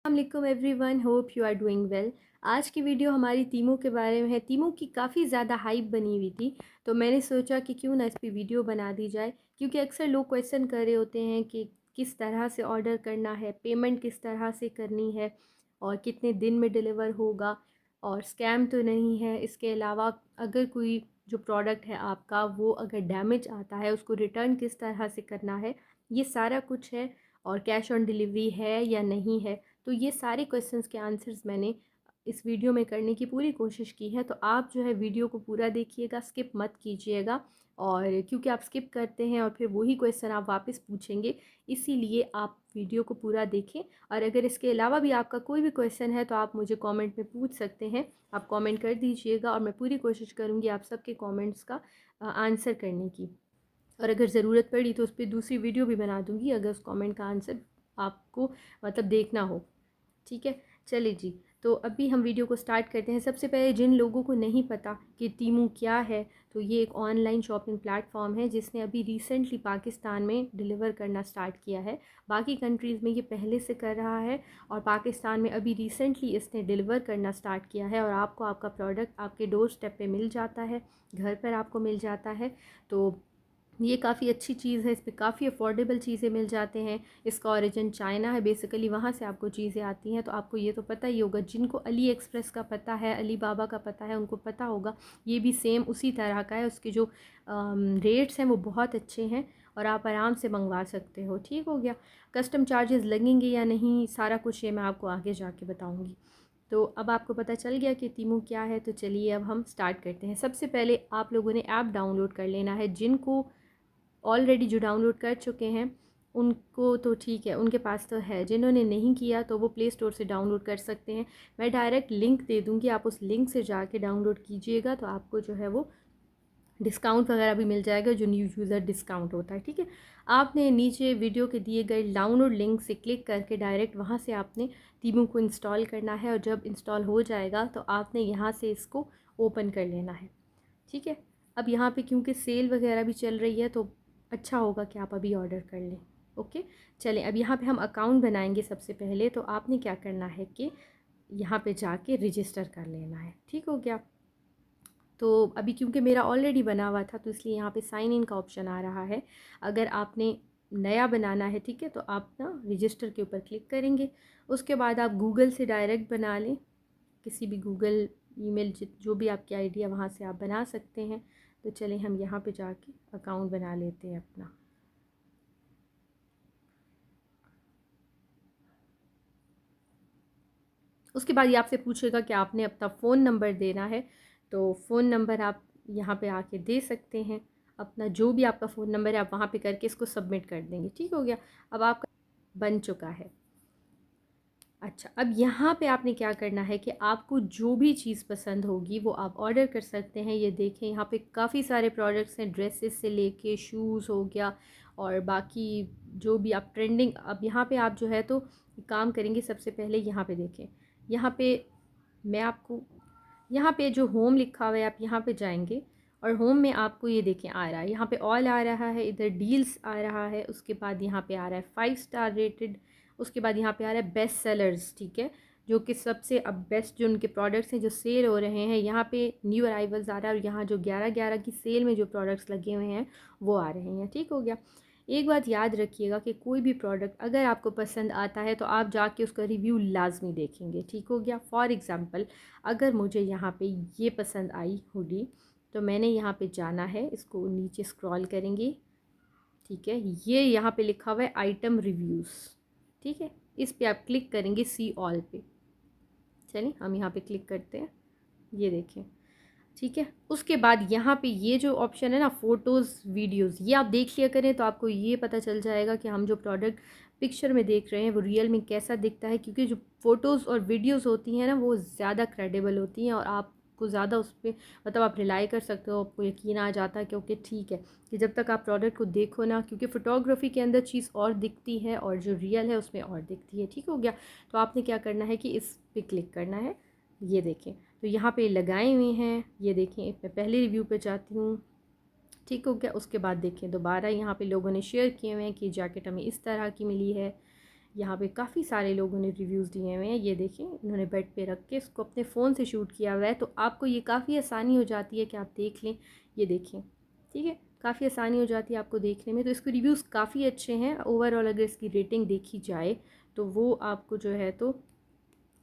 अस्सलाम everyone, hope you are doing well. आज की वीडियो हमारी तीमों के बारे में है। तीमों की काफ़ी ज़्यादा हाइप बनी हुई थी, तो मैंने सोचा कि क्यों ना इस पर वीडियो बना दी जाए, क्योंकि अक्सर लोग क्वेश्चन कर रहे होते हैं कि किस तरह से ऑर्डर करना है, पेमेंट किस तरह से करनी है और कितने दिन में डिलीवर होगा और स्कैम तो नहीं है। इसके अलावा अगर कोई जो प्रोडक्ट है आपका वो अगर डैमेज आता है उसको रिटर्न किस तरह से करना है, ये सारा कुछ है। और कैश ऑन डिलीवरी है या नहीं है, तो ये सारे क्वेश्चंस के आंसर्स मैंने इस वीडियो में करने की पूरी कोशिश की है। तो आप जो है वीडियो को पूरा देखिएगा, स्किप मत कीजिएगा। और क्योंकि आप स्किप करते हैं और फिर वही क्वेश्चन आप वापस पूछेंगे, इसीलिए आप वीडियो को पूरा देखें। और अगर इसके अलावा भी आपका कोई भी क्वेश्चन है तो आप मुझे कमेंट में पूछ सकते हैं। आप कमेंट कर दीजिएगा और मैं पूरी कोशिश करूँगी आप सबके कमेंट्स का आंसर करने की। और अगर ज़रूरत पड़ी तो उस पर दूसरी वीडियो भी बना दूँगी, अगर उस कमेंट का आंसर आपको मतलब देखना हो। ठीक है, चलिए जी। तो अभी हम वीडियो को स्टार्ट करते हैं। सबसे पहले जिन लोगों को नहीं पता कि टीमू क्या है, तो ये एक ऑनलाइन शॉपिंग प्लेटफॉर्म है जिसने अभी रिसेंटली पाकिस्तान में डिलीवर करना स्टार्ट किया है। बाकी कंट्रीज़ में ये पहले से कर रहा है और पाकिस्तान में अभी रिसेंटली इसने डिलीवर करना स्टार्ट किया है और आपको आपका प्रोडक्ट आपके डोर स्टेप पे मिल जाता है, घर पर आपको मिल जाता है। तो ये काफ़ी अच्छी चीज़ है, इस पे काफ़ी अफोर्डेबल चीज़ें मिल जाते हैं। इसका ओरिजिन चाइना है, बेसिकली वहाँ से आपको चीज़ें आती हैं। तो आपको ये तो पता ही होगा, जिनको अली एक्सप्रेस का पता है, अली बाबा का पता है, उनको पता होगा ये भी सेम उसी तरह का है। उसके जो रेट्स हैं वो बहुत अच्छे हैं और आप आराम से मंगवा सकते हो। ठीक हो गया। कस्टम चार्जेस लगेंगे या नहीं, सारा कुछ ये मैं आपको आगे जाके बताऊँगी। तो अब आपको पता चल गया कि तीमू क्या है, तो चलिए अब हम स्टार्ट करते हैं। सबसे पहले आप लोगों ने ऐप डाउनलोड कर लेना है। जिनको ऑलरेडी जो डाउनलोड कर चुके हैं उनको तो ठीक है, उनके पास तो है। जिन्होंने नहीं किया तो वो प्ले स्टोर से डाउनलोड कर सकते हैं। मैं डायरेक्ट लिंक दे दूँगी, आप उस लिंक से जाके डाउनलोड कीजिएगा तो आपको जो है वो डिस्काउंट वगैरह भी मिल जाएगा, जो न्यू यूज़र डिस्काउंट होता है। ठीक है, आपने नीचे वीडियो के दिए गए डाउनलोड लिंक से क्लिक करके डायरेक्ट वहाँ से आपने तीमू को इंस्टॉल करना है और जब इंस्टॉल हो जाएगा तो आपने यहाँ से इसको ओपन कर लेना है। ठीक है, अब यहाँ पे क्योंकि सेल वगैरह भी चल रही है तो अच्छा होगा कि आप अभी ऑर्डर कर लें। ओके, चलें अब यहाँ पे हम अकाउंट बनाएंगे। सबसे पहले तो आपने क्या करना है कि यहाँ पे जाके रजिस्टर कर लेना है। ठीक हो गया। तो अभी क्योंकि मेरा ऑलरेडी बना हुआ था तो इसलिए यहाँ पे साइन इन का ऑप्शन आ रहा है। अगर आपने नया बनाना है, ठीक है, तो आप ना रजिस्टर के ऊपर क्लिक करेंगे। उसके बाद आप गूगल से डायरेक्ट बना लें, किसी भी गूगल ईमेल जो भी आपकी आईडी है वहाँ से आप बना सकते हैं। तो चलें हम यहाँ पे जाके अकाउंट बना लेते हैं अपना। उसके बाद ये आपसे पूछेगा कि आपने अपना फ़ोन नंबर देना है, तो फ़ोन नंबर आप यहाँ पे आके दे सकते हैं। अपना जो भी आपका फ़ोन नंबर है आप वहाँ पे करके इसको सबमिट कर देंगे। ठीक हो गया, अब आपका बन चुका है। अच्छा, अब यहाँ पे आपने क्या करना है कि आपको जो भी चीज़ पसंद होगी वो आप ऑर्डर कर सकते हैं। ये देखें यहाँ पे काफ़ी सारे प्रोडक्ट्स हैं, ड्रेसेस से लेके शूज़ हो गया और बाकी जो भी आप ट्रेंडिंग। अब यहाँ पे आप जो है तो काम करेंगे। सबसे पहले यहाँ पे देखें, यहाँ पे मैं आपको यहाँ पे जो होम लिखा हुआ है आप यहाँ पे जाएंगे और होम में आपको ये देखें आ रहा है, यहाँ पे ऑल आ रहा है, इधर डील्स आ रहा है, उसके बाद यहाँ पे आ रहा है 5 स्टार रेटेड, उसके बाद यहाँ पे आ रहा है बेस्ट सेलर्स। ठीक है, जो कि सबसे अब बेस्ट जो उनके प्रोडक्ट्स हैं जो सेल हो रहे हैं, यहाँ पे न्यू अराइवल्स आ रहा है और यहाँ जो 11/11 की सेल में जो प्रोडक्ट्स लगे हुए हैं वो आ रहे हैं। ठीक हो गया। एक बात याद रखिएगा कि कोई भी प्रोडक्ट अगर आपको पसंद आता है तो आप जाके उसका रिव्यू लाजमी देखेंगे। ठीक हो गया। फॉर एग्ज़ाम्पल, अगर मुझे यहाँ पे ये पसंद आई हुडी तो मैंने यहाँ पे जाना है, इसको नीचे स्क्रॉल करेंगे। ठीक है, ये यहाँ पे लिखा हुआ है आइटम रिव्यूज़। ठीक है, इस पे आप क्लिक करेंगे सी ऑल पे। चलिए हम यहाँ पे क्लिक करते हैं, ये देखें। ठीक है, उसके बाद यहाँ पे ये जो ऑप्शन है ना फ़ोटोज़ वीडियोज़, ये आप देख लिया करें तो आपको ये पता चल जाएगा कि हम जो प्रोडक्ट पिक्चर में देख रहे हैं वो रियल में कैसा दिखता है। क्योंकि जो फ़ोटोज़ और वीडियोज़ होती हैं ना वो ज़्यादा क्रेडिबल होती हैं और आपको ज़्यादा उस पर मतलब आप रिलाई कर सकते हो, आपको यकीन आ जाता है। क्योंकि ठीक है कि जब तक आप प्रोडक्ट को देखो ना, क्योंकि फ़ोटोग्राफी के अंदर चीज़ और दिखती है और जो रियल है उसमें और दिखती है। ठीक हो गया। तो आपने क्या करना है कि इस पर क्लिक करना है। ये देखें, तो यहाँ पे लगाए हुए हैं, ये देखें। मैं पहले रिव्यू पे जाती हूँ। ठीक हो गया। उसके बाद देखें दोबारा यहाँ पे लोगों ने शेयर किए हुए हैं कि जैकेट हमें इस तरह की मिली है, यहाँ पे काफ़ी सारे लोगों ने रिव्यूज़ दिए हुए हैं। ये देखें, इन्होंने बेड पे रख के इसको अपने फ़ोन से शूट किया हुआ है, तो आपको ये काफ़ी आसानी हो जाती है कि आप देख लें। ये देखें, ठीक है, काफ़ी आसानी हो जाती है आपको देखने में। तो इसके रिव्यूज़ काफ़ी अच्छे हैं। ओवरऑल अगर इसकी रेटिंग देखी जाए तो वो आपको जो है, तो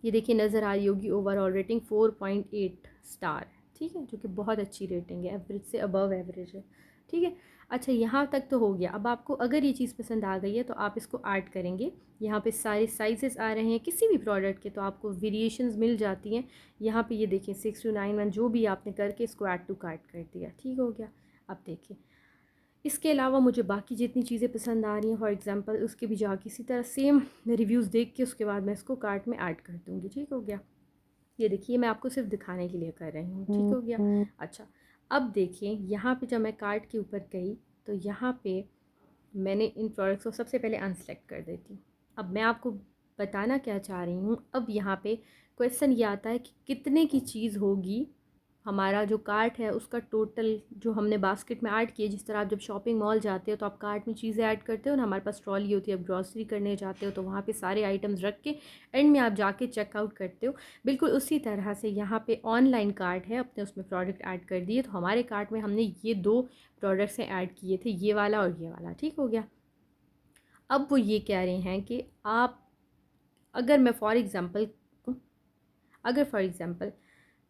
ये देखिए नज़र आ रही होगी, ओवरऑल रेटिंग 4.8 स्टार, ठीक है, जो कि बहुत अच्छी रेटिंग है, एवरेज से अबव एवरेज है, ठीक है। अच्छा, यहाँ तक तो हो गया। अब आपको अगर ये चीज़ पसंद आ गई है तो आप इसको ऐड करेंगे। यहाँ पे सारे साइजेस आ रहे हैं किसी भी प्रोडक्ट के, तो आपको वेरिएशंस मिल जाती हैं। यहाँ पे ये देखिए 6291 जो भी आपने करके इसको ऐड टू कार्ट कर दिया, ठीक हो गया। अब देखिए इसके अलावा मुझे बाकी जितनी चीज़ें पसंद आ रही हैं, फॉर एग्ज़ाम्पल उसके भी जाके इसी तरह सेम रिव्यूज़ देख के उसके बाद मैं इसको कार्ट में ऐड कर दूँगी, ठीक हो गया। ये देखिए मैं आपको सिर्फ दिखाने के लिए कर रही हूँ, ठीक हो गया। अच्छा, अब देखिए यहाँ पे जब मैं कार्ट के ऊपर गई तो यहाँ पे मैंने इन प्रोडक्ट्स को सबसे पहले अनसेलेक्ट कर देती हूँ। अब मैं आपको बताना क्या चाह रही हूँ, अब यहाँ पे क्वेश्चन ये आता है कि कितने की चीज़ होगी, हमारा जो कार्ट है उसका टोटल जो हमने बास्केट में ऐड किए। जिस तरह आप जब शॉपिंग मॉल जाते हो तो आप कार्ट में चीज़ें ऐड करते हो ना, हमारे पास ट्रॉली होती है, आप ग्रॉसरी करने जाते हो तो वहाँ पे सारे आइटम्स रख के एंड में आप जाके चेकआउट करते हो। बिल्कुल उसी तरह से यहाँ पे ऑनलाइन कार्ट है, अपने उसमें प्रोडक्ट ऐड कर दिए। तो हमारे कार्ट में हमने ये 2 प्रोडक्ट्स ऐड किए थे, ये वाला और ये वाला, ठीक हो गया। अब वो ये कह रहे हैं कि आप, अगर मैं फॉर एग्ज़ाम्पल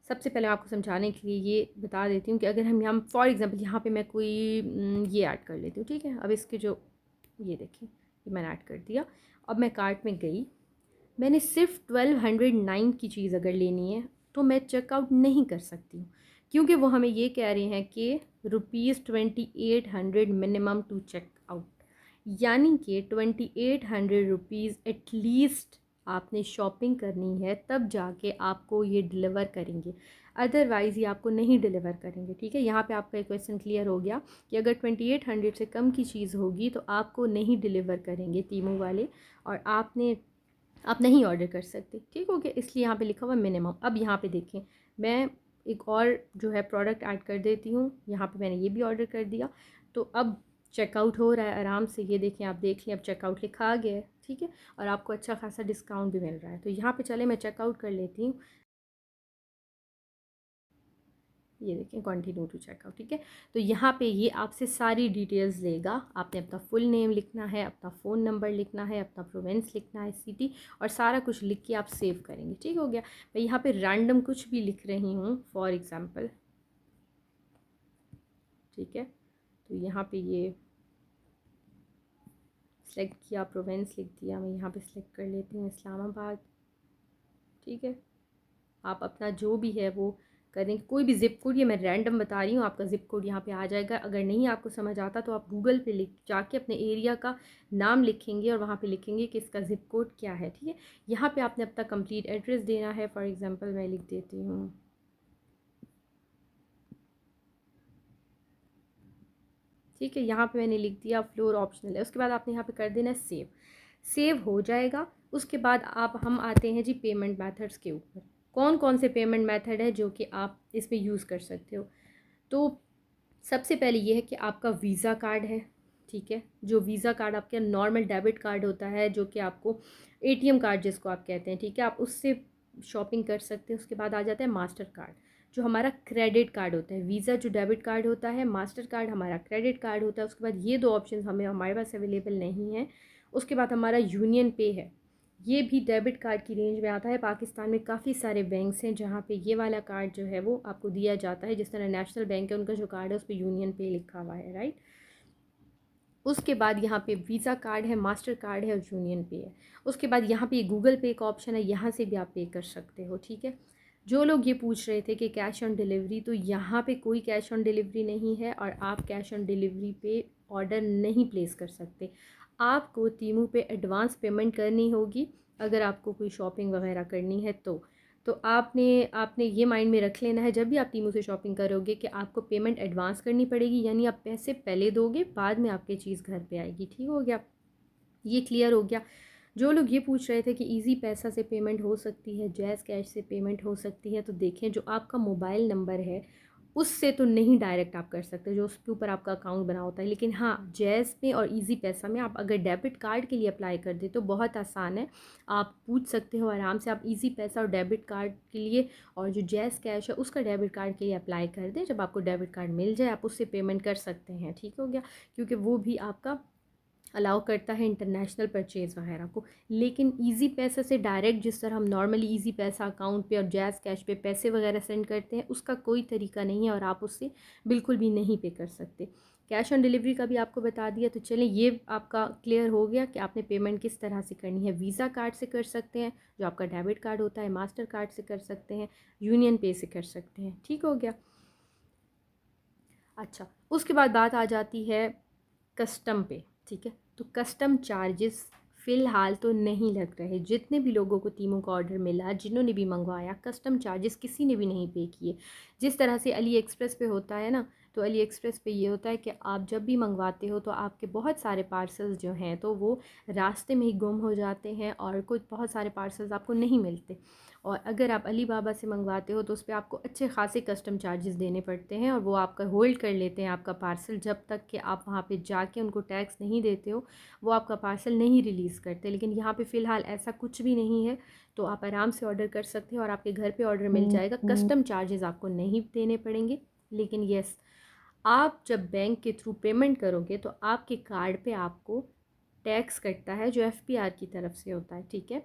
सबसे पहले आपको समझाने के लिए ये बता देती हूँ कि अगर हम यहाँ फॉर एग्ज़ाम्पल यहाँ पे मैं कोई ये ऐड कर लेती हूँ, ठीक है। अब इसके जो ये देखें, ये मैंने ऐड कर दिया। अब मैं कार्ट में गई, मैंने सिर्फ 1209 की चीज़ अगर लेनी है तो मैं चेकआउट नहीं कर सकती हूँ, क्योंकि वो हमें ये कह रहे हैं कि ₹2800 मिनिमम टू चेकआउट, यानी कि 2800 एटलीस्ट आपने शॉपिंग करनी है तब जाके आपको ये डिलीवर करेंगे, अदरवाइज़ ये आपको नहीं डिलीवर करेंगे, ठीक है। यहाँ पे आपका एक क्वेश्चन क्लियर हो गया कि अगर 2800 से कम की चीज़ होगी तो आपको नहीं डिलीवर करेंगे तीमू वाले, और आप नहीं ऑर्डर कर सकते, ठीक हो गया। इसलिए यहाँ पे लिखा हुआ मिनिमम। अब यहाँ पे देखें, मैं एक और जो है प्रोडक्ट ऐड कर देती हूँ। यहाँ पे मैंने ये भी ऑर्डर कर दिया, तो अब चेकआउट हो रहा है आराम से। ये देखें, आप देख लें, अब चेकआउट लिखा आ गया है, ठीक है, और आपको अच्छा खासा डिस्काउंट भी मिल रहा है। तो यहाँ पे चले मैं चेकआउट कर लेती हूँ। ये देखें, कंटिन्यू टू चेकआउट, ठीक है। तो यहाँ पे ये आपसे सारी डिटेल्स लेगा। आपने अपना फुल नेम लिखना है, अपना फ़ोन नंबर लिखना है, अपना प्रोवेंस लिखना है, सिटी, और सारा कुछ लिख के आप सेव करेंगे, ठीक हो गया। मैं यहाँ पे रैंडम कुछ भी लिख रही हूँ, फॉर एग्ज़ाम्पल, ठीक है। तो यहाँ पे ये सेलेक्ट किया, प्रोवेंस लिख दिया। मैं यहाँ पे सेलेक्ट कर लेती हूँ इस्लामाबाद, ठीक है। आप अपना जो भी है वो करें, कोई भी ज़िप कोड, ये मैं रैंडम बता रही हूँ, आपका ज़िप कोड यहाँ पे आ जाएगा। अगर नहीं आपको समझ आता तो आप गूगल पे लिख जाके अपने एरिया का नाम लिखेंगे और वहाँ पे लिखेंगे कि इसका ज़िप कोड क्या है, ठीक है। यहाँ पे आपने अपना कंप्लीट एड्रेस देना है। फॉर एग्ज़ाम्पल मैं लिख देती हूँ, ठीक है, यहाँ पे मैंने लिख दिया फ्लोर ऑप्शनल है। उसके बाद आपने यहाँ पे कर देना सेव। सेव हो जाएगा। उसके बाद हम आते हैं जी पेमेंट मेथड्स के ऊपर। कौन कौन से पेमेंट मेथड है जो कि आप इसमें यूज़ कर सकते हो। तो सबसे पहले ये है कि आपका वीज़ा कार्ड है, ठीक है। जो वीज़ा कार्ड आपके नॉर्मल डेबिट कार्ड होता है, जो कि आपको एटीएम कार्ड जिसको आप कहते हैं, ठीक है, आप उससे शॉपिंग कर सकते हैं। उसके बाद आ जाता है मास्टर कार्ड, जो हमारा क्रेडिट कार्ड होता है। वीज़ा जो डेबिट कार्ड होता है, मास्टर कार्ड हमारा क्रेडिट कार्ड होता है। उसके बाद ये 2 ऑप्शन हमारे पास अवेलेबल नहीं है। उसके बाद हमारा यूनियन पे है, ये भी डेबिट कार्ड की रेंज में आता है। पाकिस्तान में काफ़ी सारे बैंक्स हैं जहाँ पे ये वाला कार्ड जो है वो आपको दिया जाता है। जिस तरह नेशनल बैंक है, उनका जो कार्ड है उस पर यूनियन पे लिखा हुआ है, राइट। उसके बाद यहाँ पे वीज़ा कार्ड है, मास्टर कार्ड है और यूनियन पे है। उसके बाद यहाँ पे गूगल पे का ऑप्शन है, यहाँ से भी आप पे कर सकते हो, ठीक है। जो लोग ये पूछ रहे थे कि कैश ऑन डिलीवरी, तो यहाँ पे कोई कैश ऑन डिलीवरी नहीं है और आप कैश ऑन डिलीवरी पे ऑर्डर नहीं प्लेस कर सकते। आपको तीमू पे एडवांस पेमेंट करनी होगी अगर आपको कोई शॉपिंग वगैरह करनी है तो आपने आपने ये माइंड में रख लेना है जब भी आप तीमू से शॉपिंग करोगे कि आपको पेमेंट एडवांस करनी पड़ेगी, यानी आप पैसे पहले दोगे, बाद में आपकी चीज़ घर पे आएगी, ठीक हो गया। ये क्लियर हो गया। जो लोग ये पूछ रहे थे कि इजी पैसा से पेमेंट हो सकती है, जैज़ कैश से पेमेंट हो सकती है, तो देखें जो आपका मोबाइल नंबर है उससे तो नहीं डायरेक्ट आप कर सकते जो उसके ऊपर आपका अकाउंट बना होता है। लेकिन हाँ, जैज़ में और ईज़ी पैसा में आप अगर डेबिट कार्ड के लिए अप्लाई कर दें तो बहुत आसान है। आप पूछ सकते हो आराम से, आप ईज़ी पैसा और डेबिट कार्ड के लिए और जो जैज़ कैश है उसका डेबिट कार्ड के लिए अप्लाई कर दें। जब आपको डेबिट कार्ड मिल जाए आप उससे पेमेंट कर सकते हैं, ठीक हो गया? क्योंकि वो भी आपका अलाउ करता है इंटरनेशनल परचेज़ वगैरह को। लेकिन ईज़ी पैसा से डायरेक्ट जिस तरह हम नॉर्मली ईज़ी पैसा अकाउंट पे और जैज़ कैश पे पैसे वगैरह सेंड करते हैं, उसका कोई तरीका नहीं है और आप उससे बिल्कुल भी नहीं पे कर सकते। कैश ऑन डिलीवरी का भी आपको बता दिया, तो चलें ये आपका क्लियर हो गया कि आपने पेमेंट किस तरह से करनी है। वीज़ा कार्ड से कर सकते हैं, जो आपका डेबिट कार्ड होता है, मास्टर कार्ड से कर सकते हैं, यूनियन पे से कर सकते हैं, ठीक हो गया? अच्छा, उसके बाद बात आ जाती है कस्टम पे, ठीक है? तो कस्टम चार्जेस फ़िलहाल तो नहीं लग रहे। जितने भी लोगों को तीमों का ऑर्डर मिला, जिन्होंने भी मंगवाया, कस्टम चार्जेस किसी ने भी नहीं पे किए। जिस तरह से अली एक्सप्रेस पे होता है ना, तो अली एक्सप्रेस पे ये होता है कि आप जब भी मंगवाते हो तो आपके बहुत सारे पार्सल्स जो हैं तो वो रास्ते में ही गुम हो जाते हैं और कुछ बहुत सारे पार्सल्स आपको नहीं मिलते। और अगर आप अली बाबा से मंगवाते हो तो उस पर आपको अच्छे खासे कस्टम चार्जेस देने पड़ते हैं और वो आपका होल्ड कर लेते हैं आपका पार्सल, जब तक कि आप वहाँ पे जाके उनको टैक्स नहीं देते हो वो आपका पार्सल नहीं रिलीज़ करते। लेकिन यहाँ पे फ़िलहाल ऐसा कुछ भी नहीं है, तो आप आराम से ऑर्डर कर सकते हो और आपके घर पे ऑर्डर मिल जाएगा। कस्टम चार्जेस आपको नहीं देने पड़ेंगे। लेकिन येस, आप जब बैंक के थ्रू पेमेंट करोगे तो आपके कार्ड पे आपको टैक्स कटता है जो एफपीआर की तरफ से होता है, ठीक है?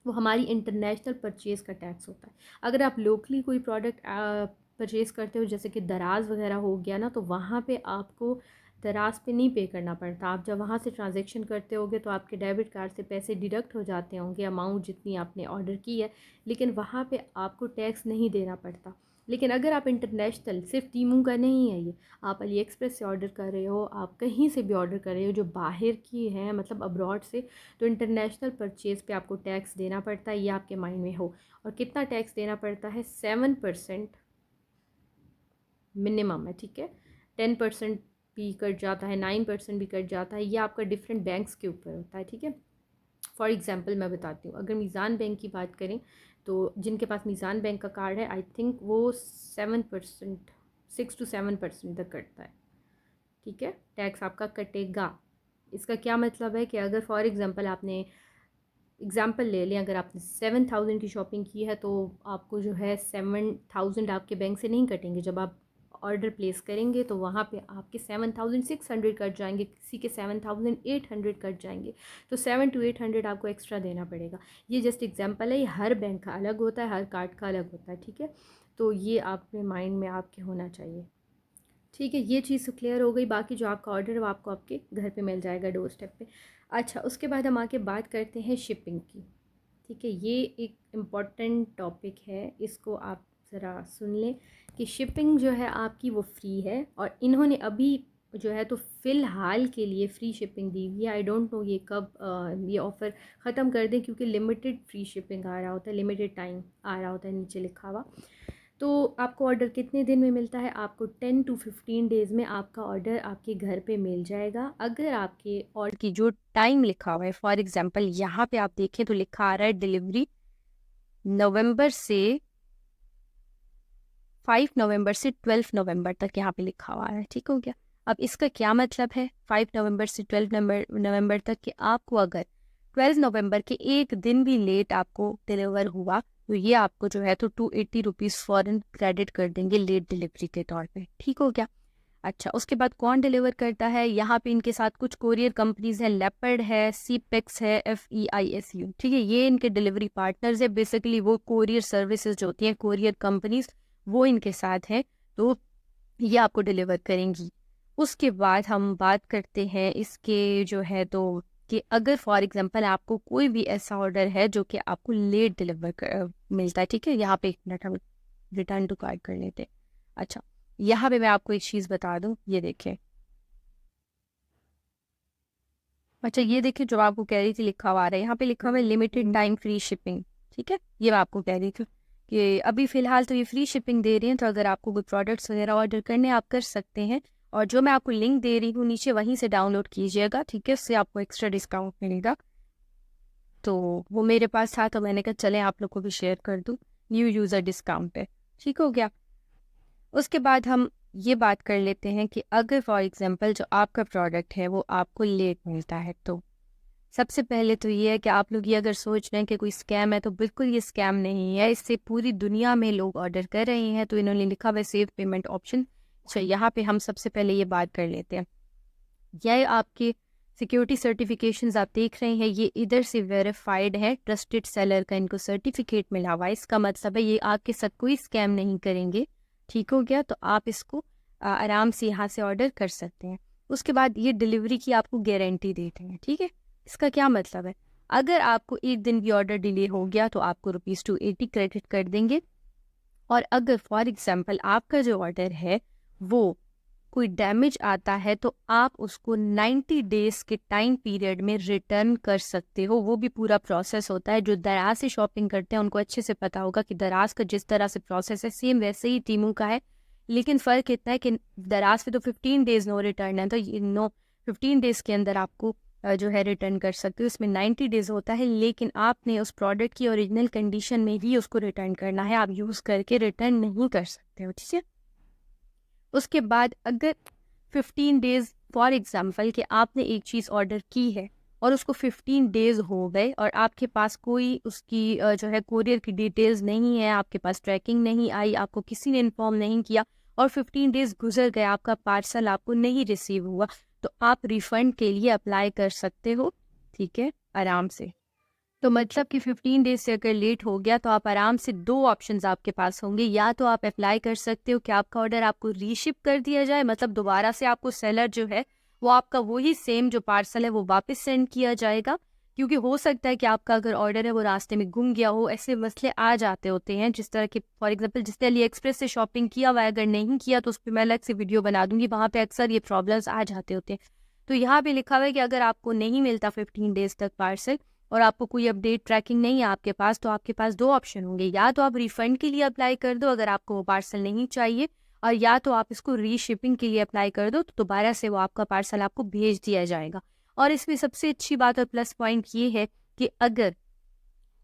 वो हमारी इंटरनेशनल परचेज़ का टैक्स होता है। अगर आप लोकली कोई प्रोडक्ट परचेज़ करते हो जैसे कि दराज़ वगैरह हो गया ना, तो वहाँ पे आपको दराज़ पे नहीं पे करना पड़ता। आप जब वहाँ से ट्रांज़ैक्शन करते होगे तो आपके डेबिट कार्ड से पैसे डिडक्ट हो जाते होंगे, अमाउंट जितनी आपने ऑर्डर की है, लेकिन वहाँ पे आपको टैक्स नहीं देना पड़ता। लेकिन अगर आप इंटरनेशनल, सिर्फ टीमू का नहीं है ये, आप अली एक्सप्रेस से ऑर्डर कर रहे हो, आप कहीं से भी ऑर्डर कर रहे हो जो बाहर की हैं मतलब अब्रॉड से, तो इंटरनेशनल परचेज़ पे आपको टैक्स देना पड़ता है, ये आपके माइंड में हो। और कितना टैक्स देना पड़ता है? 7% मिनिमम है, ठीक है? 10% भी कट जाता है, 9% भी कट जाता है, ये आपका डिफरेंट बैंक्स के ऊपर होता है, ठीक है? फॉर एग्ज़ाम्पल मैं बताती हूँ, अगर मीज़ान बैंक की बात करें तो जिनके पास मीज़ान बैंक का कार्ड है, आई थिंक वो 7%, 6 to 7% तक कटता है, ठीक है? टैक्स आपका कटेगा। इसका क्या मतलब है कि अगर फॉर एग्ज़ाम्पल आपने एग्ज़ाम्पल ले लें, अगर आपने 7,000 की शॉपिंग की है तो आपको जो है 7,000 आपके बैंक से नहीं कटेंगे। जब आप ऑर्डर प्लेस करेंगे तो वहाँ पे आपके 7,600 कट जाएंगे, किसी के 7,800 कट जाएंगे, तो 7 to 800 आपको एक्स्ट्रा देना पड़ेगा। ये जस्ट एग्जांपल है, ये हर बैंक का अलग होता है, हर कार्ड का अलग होता है, ठीक है? तो ये आपके माइंड में आपके होना चाहिए, ठीक है? ये चीज़ तो क्लियर हो गई। बाकी जो आपका ऑर्डर है वो आपको आपके घर पे मिल जाएगा डोर स्टेप पे। अच्छा, उसके बाद हम आके बात करते हैं शिपिंग की, ठीक है? ये एक इम्पॉर्टेंट टॉपिक है, इसको आप ज़रा सुन लें कि शिपिंग जो है आपकी वो फ्री है और इन्होंने अभी जो है तो फ़िलहाल के लिए फ्री शिपिंग दी हुई है। आई डोंट नो ये कब ये ऑफ़र ख़त्म कर दें, क्योंकि लिमिटेड फ्री शिपिंग आ रहा होता है, लिमिटेड टाइम आ रहा होता है नीचे लिखा हुआ। तो आपको ऑर्डर कितने दिन में मिलता है? आपको 10 to 15 डेज़ में आपका ऑर्डर आपके घर पे मिल जाएगा। अगर आपके ऑर्डर की जो टाइम लिखा हुआ है, फॉर एग्जांपल यहाँ पे आप देखें तो लिखा आ रहा है डिलीवरी नवंबर से 5 नवंबर से 12 नवंबर तक, यहाँ पे लिखा हुआ है, ठीक हो गया? अब इसका क्या मतलब है? 5 नवंबर से 12 नवंबर तक कि आपको अगर 12 नवंबर के एक दिन भी लेट आपको डिलीवर हुआ तो ये आपको जो है तो 280 रुपीज़ फ़ौरन क्रेडिट कर देंगे लेट डिलीवरी के तौर पे, ठीक हो गया? अच्छा, उसके बाद कौन डिलीवर करता है? यहाँ पे इनके साथ कुछ कोरियर कंपनीज हैं, लेपर्ड है, सीपेक्स है, FEISU, ठीक है? ये इनके डिलीवरी पार्टनर्स है। बेसिकली वो कोरियर सर्विसेज जो होती हैं, कोरियर कंपनीज, वो इनके साथ हैं, तो ये आपको डिलीवर करेंगी। उसके बाद हम बात करते हैं इसके जो है तो कि अगर फॉर एग्जांपल आपको कोई भी ऐसा ऑर्डर है जो कि आपको लेट मिलता है, ठीक है? यहाँ पे एक मिनट हम रिटर्न टू कार्ट कर लेते हैं। अच्छा, यहाँ पे मैं आपको एक चीज़ बता दूँ, ये देखें। अच्छा, ये देखिए जो आपको कह रही थी लिखा हुआ आ रहा है, यहाँ पे लिखा हुआ है लिमिटेड टाइम फ्री शिपिंग, ठीक है? ये मैं आपको कह रही थी कि अभी फ़िलहाल तो ये फ्री शिपिंग दे रही हैं, तो अगर आपको कोई प्रोडक्ट्स वगैरह ऑर्डर करने आप कर सकते हैं। और जो मैं आपको लिंक दे रही हूँ नीचे, वहीं से डाउनलोड कीजिएगा, ठीक है? उससे आपको एक्स्ट्रा डिस्काउंट मिलेगा। तो वो मेरे पास था तो मैंने कहा चलें आप लोग को भी शेयर कर दूँ, न्यू यूज़र डिस्काउंट पे, ठीक हो गया? उसके बाद हम ये बात कर लेते हैं कि अगर फॉर एग्जांपल जो आपका प्रोडक्ट है वो आपको लेट मिलता है, तो सबसे पहले तो ये है कि आप लोग ये अगर सोच रहे हैं कि कोई स्कैम है, तो बिल्कुल ये स्कैम नहीं है। इससे पूरी दुनिया में लोग ऑर्डर कर रहे हैं। तो इन्होंने लिखा हुआ है सेव पेमेंट ऑप्शन। अच्छा, यहाँ पे हम सबसे पहले ये बात कर लेते हैं। यह आपके सिक्योरिटी सर्टिफिकेशंस आप देख रहे हैं, ये इधर से वेरीफाइड है, ट्रस्टेड सेलर का इनको सर्टिफिकेट मिला हुआ है। इसका मतलब है ये आपके साथ कोई स्कैम नहीं करेंगे। ठीक हो गया? तो आप इसको आराम से यहाँ से ऑर्डर कर सकते हैं। उसके बाद ये डिलीवरी की आपको गारंटी देते हैं। ठीक है, इसका क्या मतलब है? अगर आपको एक दिन भी ऑर्डर डिले हो गया तो आपको ₹280 क्रेडिट कर देंगे। और अगर फॉर एग्जांपल आपका जो ऑर्डर है वो कोई डैमेज आता है, तो आप उसको 90 डेज के टाइम पीरियड में रिटर्न कर सकते हो। वो भी पूरा प्रोसेस होता है। जो दराज से शॉपिंग करते हैं उनको अच्छे से पता होगा कि दराज का जिस तरह से प्रोसेस है सेम वैसे ही टीमू का है। लेकिन फ़र्क इतना है कि दराज पे तो 15 डेज नो रिटर्न है, तो ये नो 15 डेज के अंदर आपको जो है रिटर्न कर सकते हो। इसमें 90 डेज होता है, लेकिन आपने उस प्रोडक्ट की ओरिजिनल कंडीशन में ही उसको रिटर्न करना है। आप यूज़ करके रिटर्न नहीं कर सकते हो। ठीक है, उसके बाद अगर 15 डेज़ फॉर एग्जांपल कि आपने एक चीज़ ऑर्डर की है और उसको 15 डेज़ हो गए और आपके पास कोई उसकी जो है कोरियर की डिटेल्स नहीं है, आपके पास ट्रैकिंग नहीं आई, आपको किसी ने इन्फॉर्म नहीं किया और 15 डेज़ गुजर गए, आपका पार्सल आपको नहीं रिसीव हुआ, तो आप रिफ़ंड के लिए अप्लाई कर सकते हो। ठीक है, आराम से। तो मतलब कि 15 डेज से अगर लेट हो गया तो आप आराम से 2 ऑप्शंस आपके पास होंगे। या तो आप अप्लाई कर सकते हो कि आपका ऑर्डर आपको रीशिप कर दिया जाए, मतलब दोबारा से आपको सेलर जो है वो आपका वही सेम जो पार्सल है वो वापस सेंड किया जाएगा। क्योंकि हो सकता है कि आपका अगर ऑर्डर है वो रास्ते में गुम गया हो, ऐसे मसले आ जाते होते हैं। जिस तरह के फॉर एग्जांपल जिसने अली एक्सप्रेस से शॉपिंग किया हुआ है, अगर नहीं किया तो उस पर मैं अलग से वीडियो बना दूंगी, वहाँ पे अक्सर ये प्रॉब्लम्स आ जाते होते हैं। तो यहाँ पे लिखा हुआ है कि अगर आपको नहीं मिलता 15 डेज तक पार्सल और आपको कोई अपडेट ट्रैकिंग नहीं है आपके पास, तो आपके पास 2 ऑप्शन होंगे। या तो आप रिफंड के लिए अप्लाई कर दो अगर आपको वो पार्सल नहीं चाहिए, और या तो आप इसको रीशिपिंग के लिए अप्लाई कर दो, तो दोबारा से वो आपका पार्सल आपको भेज दिया जाएगा। और इसमें सबसे अच्छी बात और प्लस पॉइंट ये है कि अगर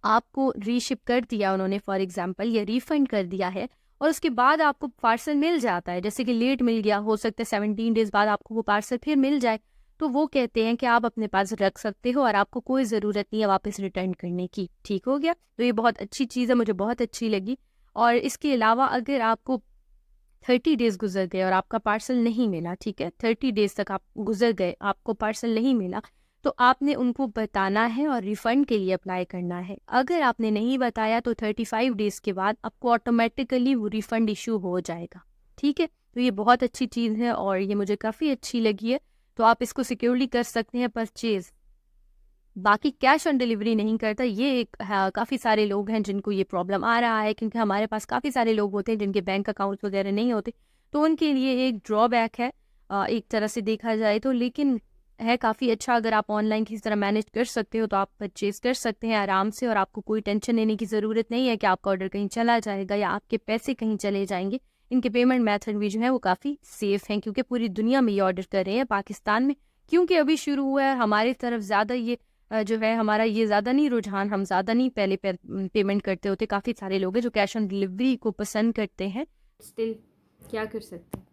आपको रीशिप कर दिया उन्होंने फॉर एग्जांपल या रिफंड कर दिया है और उसके बाद आपको पार्सल मिल जाता है, जैसे कि लेट मिल गया, हो सकता है 17 डेज बाद आपको वो पार्सल फिर मिल जाए, तो वो कहते हैं कि आप अपने पास रख सकते हो और आपको कोई ज़रूरत नहीं है वापस रिटर्न करने की। ठीक हो गया? तो ये बहुत अच्छी चीज़ है, मुझे बहुत अच्छी लगी। और इसके अलावा अगर आपको 30 डेज़ गुजर गए और आपका पार्सल नहीं मिला, ठीक है, 30 डेज़ तक आप गुजर गए, आपको पार्सल नहीं मिला, तो आपने उनको बताना है और रिफ़ंड के लिए अप्लाई करना है। अगर आपने नहीं बताया तो 35 डेज़ के बाद आपको ऑटोमेटिकली वो रिफ़ंड इशू हो जाएगा। ठीक है, तो ये बहुत अच्छी चीज़ है और ये मुझे काफ़ी अच्छी लगी है। तो आप इसको सिक्योरली कर सकते हैं परचेज़। बाकी कैश ऑन डिलीवरी नहीं करता, ये एक काफ़ी सारे लोग हैं जिनको ये प्रॉब्लम आ रहा है, क्योंकि हमारे पास काफ़ी सारे लोग होते हैं जिनके बैंक अकाउंट्स वगैरह नहीं होते, तो उनके लिए एक ड्रॉबैक है एक तरह से देखा जाए तो। लेकिन है काफ़ी अच्छा, अगर आप ऑनलाइन किसी तरह मैनेज कर सकते हो तो आप परचेज़ कर सकते हैं आराम से, और आपको कोई टेंशन लेने की ज़रूरत नहीं है कि आपका ऑर्डर कहीं चला जाएगा या आपके पैसे कहीं चले जाएंगे। इनके पेमेंट मेथड भी जो है वो काफ़ी सेफ़ हैं, क्योंकि पूरी दुनिया में ये ऑर्डर कर रहे हैं। पाकिस्तान में क्योंकि अभी शुरू हुआ है, हमारी तरफ ज़्यादा ये जो है हमारा ये ज़्यादा नहीं रुझान, हम ज़्यादा नहीं पहले पेमेंट करते होते। काफ़ी सारे लोग हैं जो कैश ऑन डिलीवरी को पसंद करते हैं। स्टिल क्या कर सकते हैं।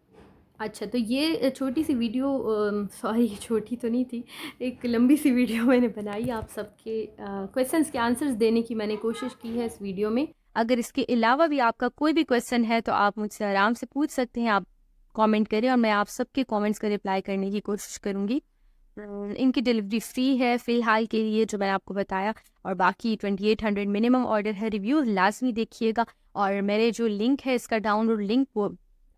अच्छा, तो ये छोटी सी वीडियो, सॉरी छोटी तो नहीं थी, एक लंबी सी वीडियो मैंने बनाई आप सबके क्वेश्चंस के आंसर्स देने की मैंने कोशिश की है इस वीडियो में। अगर इसके अलावा भी आपका कोई भी क्वेश्चन है तो आप मुझसे आराम से पूछ सकते हैं। आप कमेंट करें और मैं आप सबके कमेंट्स का रिप्लाई करने की कोशिश करूँगी। इनकी डिलीवरी फ्री है फ़िलहाल के लिए, जो मैंने आपको बताया, और बाकी 2800 मिनिमम ऑर्डर है। रिव्यूज़ लाजमी देखिएगा, और मेरे जो लिंक है इसका डाउनलोड लिंक वो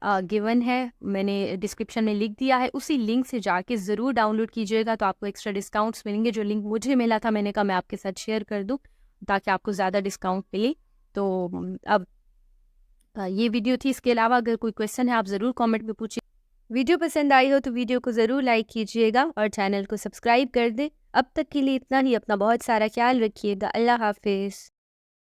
गिवन है, मैंने डिस्क्रिप्शन में लिख दिया है, उसी लिंक से जाके ज़रूर डाउनलोड कीजिएगा, तो आपको एक्स्ट्रा डिस्काउंट्स मिलेंगे। जो लिंक मुझे मिला था मैंने कहा मैं आपके साथ शेयर कर दूँ ताकि आपको ज़्यादा डिस्काउंट मिले। तो अब ये वीडियो थी। इसके अलावा अगर कोई क्वेश्चन है आप ज़रूर कमेंट में पूछिए। वीडियो पसंद आई हो तो वीडियो को ज़रूर लाइक कीजिएगा और चैनल को सब्सक्राइब कर दें। अब तक के लिए इतना ही। अपना बहुत सारा ख्याल रखिएगा। अल्लाह हाफिज़।